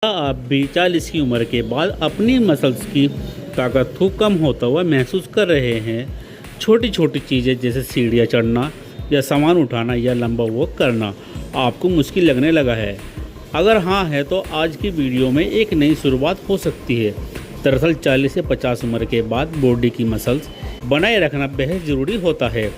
क्या आप भी 40 की उम्र के बाद अपनी मसल्स की ताकत को कम होता हुआ महसूस कर रहे हैं? छोटी छोटी चीज़ें जैसे सीढ़ियाँ चढ़ना या सामान उठाना या लंबा वॉक करना आपको मुश्किल लगने लगा है? अगर हाँ है तो आज की वीडियो में एक नई शुरुआत हो सकती है। दरअसल 40 से 50 उम्र के बाद बॉडी की मसल्स बनाए रखना बेहद ज़रूरी होता है,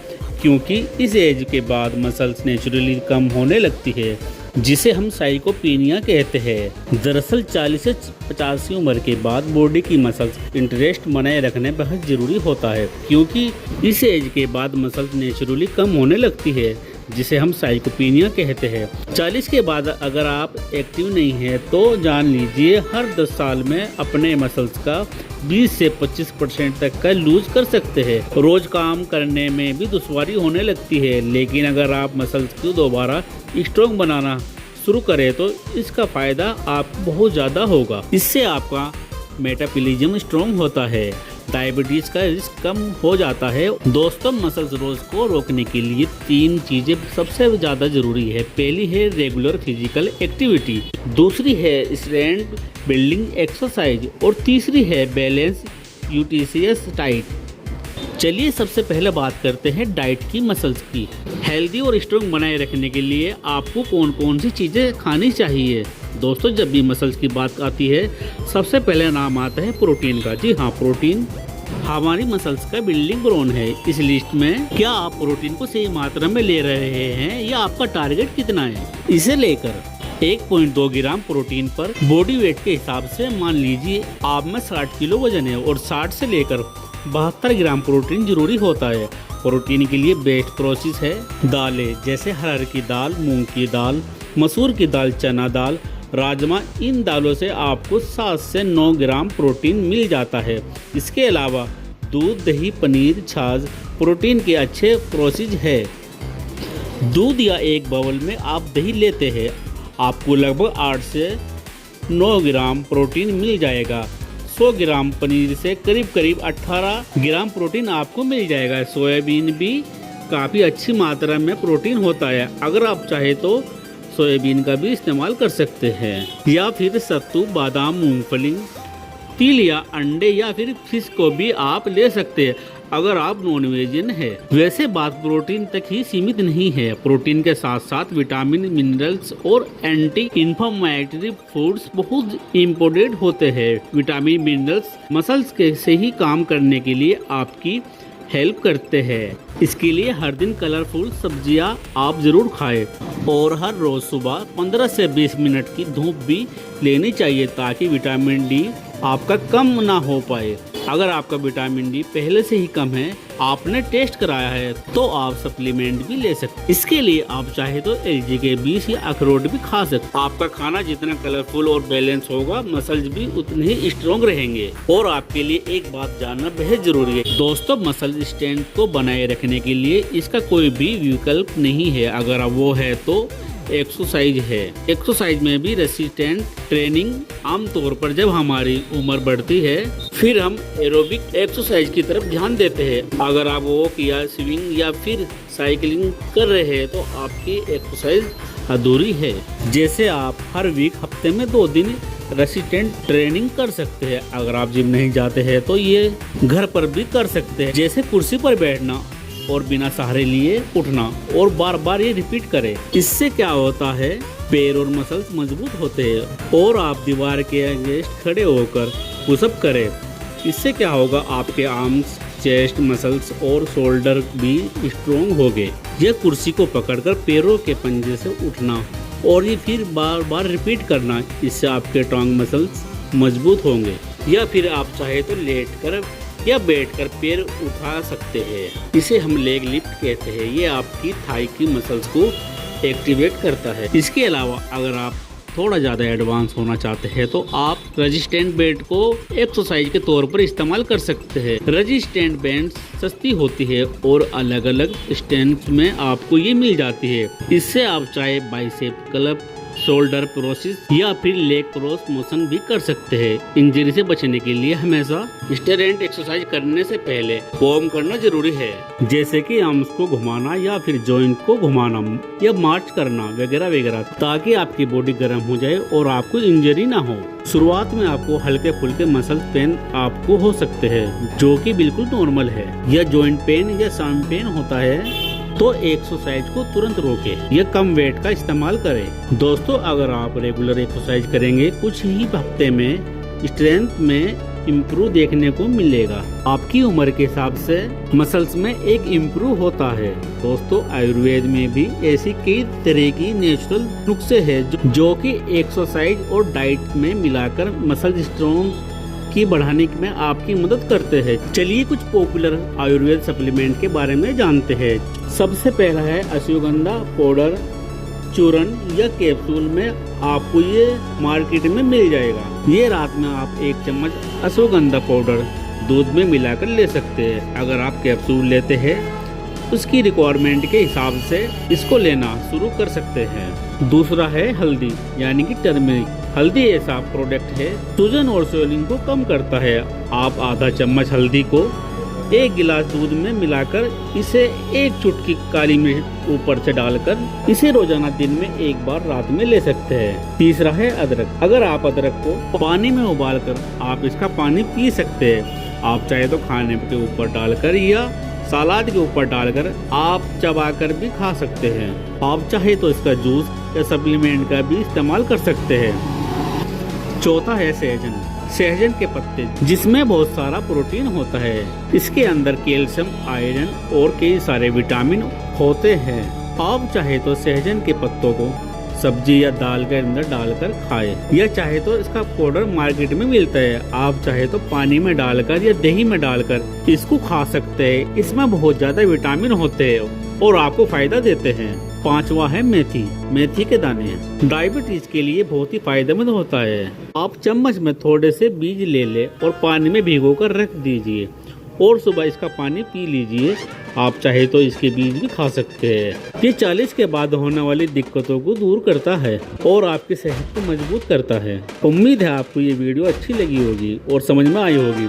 क्योंकि इस एज के बाद मसल्स नेचुरली कम होने लगती है, जिसे हम साइकोपीनिया कहते हैं। दरअसल 40 से 50 की उम्र के बाद बॉडी की मसल्स इंटरेस्ट बनाए रखने बहुत ज़रूरी होता है, क्योंकि इस एज के बाद मसल्स नेचुरली कम होने लगती है, जिसे हम साइकोपीनिया कहते हैं। 40 के बाद अगर आप एक्टिव नहीं हैं तो जान लीजिए हर 10 साल में अपने मसल्स का 20 से 25% तक का लूज कर सकते हैं। रोज काम करने में भी दुश्वारी होने लगती है, लेकिन अगर आप मसल्स को दोबारा स्ट्रॉन्ग बनाना शुरू करें तो इसका फ़ायदा आपको बहुत ज़्यादा होगा। इससे आपका मेटाबॉलिज्म स्ट्रॉन्ग होता है, डायबिटीज़ का रिस्क कम हो जाता है। दोस्तों, मसल्स ग्रोथ को रोकने के लिए 3 चीज़ें सबसे ज़्यादा ज़रूरी है। पहली है रेगुलर फिजिकल एक्टिविटी, दूसरी है स्ट्रेंथ बिल्डिंग एक्सरसाइज और तीसरी है बैलेंस न्यूट्रिशियस डाइट। चलिए सबसे पहले बात करते हैं डाइट की, मसल्स की। हेल्दी और स्ट्रॉन्ग बनाए रखने के लिए आपको कौन कौन सी चीज़ें खानी चाहिए? दोस्तों, जब भी मसल्स की बात आती है सबसे पहले नाम आता है प्रोटीन का। जी हाँ, प्रोटीन हमारी मसल्स का बिल्डिंग ब्रोन है। इस लिस्ट में क्या आप प्रोटीन को सही मात्रा में ले रहे हैं या आपका टारगेट कितना है? इसे लेकर 1.2 ग्राम प्रोटीन पर बॉडी वेट के हिसाब से मान लीजिए आप में 60 किलो वजन है और 60 से लेकर 72 ग्राम प्रोटीन जरूरी होता है। प्रोटीन के लिए बेस्ट प्रोसेस है दालें, जैसे हरहर की दाल, मूंग की दाल, मसूर की दाल, चना दाल, राजमा। इन दालों से आपको 7 से 9 ग्राम प्रोटीन मिल जाता है। इसके अलावा दूध, दही, पनीर, छाछ प्रोटीन के अच्छे प्रोसेस है। दूध या एक बाउल में आप दही लेते हैं, आपको लगभग 8 से 9 ग्राम प्रोटीन मिल जाएगा। 100 ग्राम पनीर से करीब करीब 18 ग्राम प्रोटीन आपको मिल जाएगा। सोयाबीन भी काफ़ी अच्छी मात्रा में प्रोटीन होता है, अगर आप चाहे तो सोयाबीन का भी इस्तेमाल कर सकते हैं, या फिर सत्तू, बादाम, मूंगफली, तिल या अंडे या फिर फिश को भी आप ले सकते हैं अगर आप नॉन वेजियन है। वैसे बात प्रोटीन तक ही सीमित नहीं है, प्रोटीन के साथ साथ विटामिन, मिनरल्स और एंटी इंफ्लेमेटरी फूड्स बहुत इम्पोर्टेंट होते हैं। विटामिन, मिनरल्स मसल्स के सही काम करने के लिए आपकी हेल्प करते हैं। इसके लिए हर दिन कलरफुल सब्जियां आप जरूर खाएं और हर रोज सुबह 15 से 20 मिनट की धूप भी लेनी चाहिए, ताकि विटामिन डी आपका कम ना हो पाए। अगर आपका विटामिन डी पहले से ही कम है, आपने टेस्ट कराया है, तो आप सप्लीमेंट भी ले सकते हैं। इसके लिए आप चाहे तो एलजी के बीज या अखरोट भी खा सकते हैं। आपका खाना जितना कलरफुल और बैलेंस होगा, मसल्स भी उतने ही स्ट्रॉन्ग रहेंगे। और आपके लिए एक बात जानना बेहद जरूरी है दोस्तों, मसल स्ट्रेंथ को बनाए रखने के लिए इसका कोई भी विकल्प नहीं है। अगर वो है तो एक्सरसाइज है। एक्सरसाइज में भी रेसिस्टेंट ट्रेनिंग। आमतौर पर जब हमारी उम्र बढ़ती है फिर हम एरोबिक एक्सरसाइज की तरफ ध्यान देते हैं। अगर आप वॉक या स्विंग या फिर साइकिलिंग कर रहे हैं तो आपकी एक्सरसाइज अधूरी है। जैसे आप हर वीक हफ्ते में 2 दिन रेसिस्टेंट ट्रेनिंग कर सकते हैं। अगर आप जिम नहीं जाते हैं तो ये घर पर भी कर सकते हैं, जैसे कुर्सी पर बैठना और बिना सहारे लिए उठना और बार बार ये रिपीट करें। इससे क्या होता है, पैर और मसल्स मजबूत होते हैं। और आप दीवार के अगेंस्ट खड़े होकर पुशअप करें। इससे क्या होगा, आपके आर्म्स, चेस्ट मसल्स और शोल्डर भी स्ट्रॉन्ग होंगे। यह कुर्सी को पकड़कर पैरों के पंजे से उठना और ये फिर बार बार रिपीट करना, इससे आपके टॉन्ग मसल्स मजबूत होंगे। या फिर आप चाहे तो लेट कर या बैठकर पैर उठा सकते हैं। इसे हम लेग लिफ्ट कहते हैं। ये आपकी थाई की मसल्स को एक्टिवेट करता है। इसके अलावा अगर आप थोड़ा ज़्यादा एडवांस होना चाहते हैं तो आप रेजिस्टेंट बैंड को एक्सरसाइज के तौर पर इस्तेमाल कर सकते हैं। रेजिस्टेंट बैंड सस्ती होती है और अलग अलग स्ट्रेंथ में आपको ये मिल जाती है। इससे आप चाहे बाइसेप क्लब शोल्डर प्रोसेस या फिर लेग क्रॉस मोशन भी कर सकते हैं। इंजरी से बचने के लिए हमेशा स्ट्रेंथ एक्सरसाइज करने से पहले वार्म करना जरूरी है, जैसे कि आर्म्स को घुमाना या फिर जॉइंट को घुमाना या मार्च करना वगैरह वगैरह, ताकि आपकी बॉडी गर्म हो जाए और आपको इंजरी ना हो। शुरुआत में आपको हल्के फुल्के मसल पेन आपको हो सकते हैं, जो कि बिल्कुल नॉर्मल है। या जॉइंट पेन या शाम पेन होता है तो एक्सरसाइज को तुरंत रोकें या कम वेट का इस्तेमाल करें। दोस्तों, अगर आप रेगुलर एक्सरसाइज करेंगे कुछ ही हफ्ते में स्ट्रेंथ में इम्प्रूव देखने को मिलेगा। आपकी उम्र के हिसाब से मसल्स में एक इम्प्रूव होता है। दोस्तों, आयुर्वेद में भी ऐसी कई तरह की नेचुरल नुस्खे हैं जो कि एक्सरसाइज और डाइट में मिलाकर मसल स्ट्रेंथ की बढ़ाने में आपकी मदद करते हैं। चलिए कुछ पॉपुलर आयुर्वेद सप्लीमेंट के बारे में जानते हैं। सबसे पहला है अश्वगंधा पाउडर, चूर्ण या कैप्सूल में आपको ये मार्केट में मिल जाएगा। ये रात में आप 1 चम्मच अश्वगंधा पाउडर दूध में मिलाकर ले सकते हैं। अगर आप कैप्सूल लेते हैं उसकी रिक्वायरमेंट के हिसाब से इसको लेना शुरू कर सकते हैं। दूसरा है हल्दी यानी कि टर्मरिक। हल्दी ऐसा प्रोडक्ट है सूजन और स्वेलिंग को कम करता है। आप आधा चम्मच हल्दी को 1 गिलास दूध में मिलाकर इसे 1 चुटकी काली मिर्च ऊपर से डालकर इसे रोजाना दिन में 1 बार रात में ले सकते हैं। तीसरा है अदरक। अगर आप अदरक को पानी में उबालकर आप इसका पानी पी सकते हैं। आप चाहे तो खाने के ऊपर डालकर या सलाद के ऊपर डालकर आप चबाकर भी खा सकते हैं। आप चाहे तो इसका जूस या सप्लीमेंट का भी इस्तेमाल कर सकते हैं। चौथा है सहजन। सहजन के पत्ते जिसमें बहुत सारा प्रोटीन होता है। इसके अंदर कैल्शियम, आयरन और कई सारे विटामिन होते हैं। आप चाहे तो सहजन के पत्तों को सब्जी या दाल के अंदर डालकर खाएं, या चाहे तो इसका पाउडर मार्केट में मिलता है। आप चाहे तो पानी में डालकर या दही में डालकर इसको खा सकते हैं। इसमें बहुत ज्यादा विटामिन होते हैं और आपको फायदा देते हैं। पांचवा है मेथी। मेथी के दाने डायबिटीज के लिए बहुत ही फायदेमंद होता है। आप चम्मच में थोड़े से बीज ले ले और पानी में भिगोकर रख दीजिए और सुबह इसका पानी पी लीजिए। आप चाहे तो इसके बीज भी खा सकते हैं। ये 40 के बाद होने वाली दिक्कतों को दूर करता है और आपकी सेहत को मजबूत करता है। उम्मीद है आपको ये वीडियो अच्छी लगी होगी और समझ में आई होगी।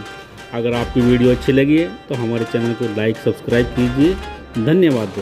अगर आपकी वीडियो अच्छी लगी है तो हमारे चैनल को लाइक सब्सक्राइब कीजिए। धन्यवाद दोस्तों।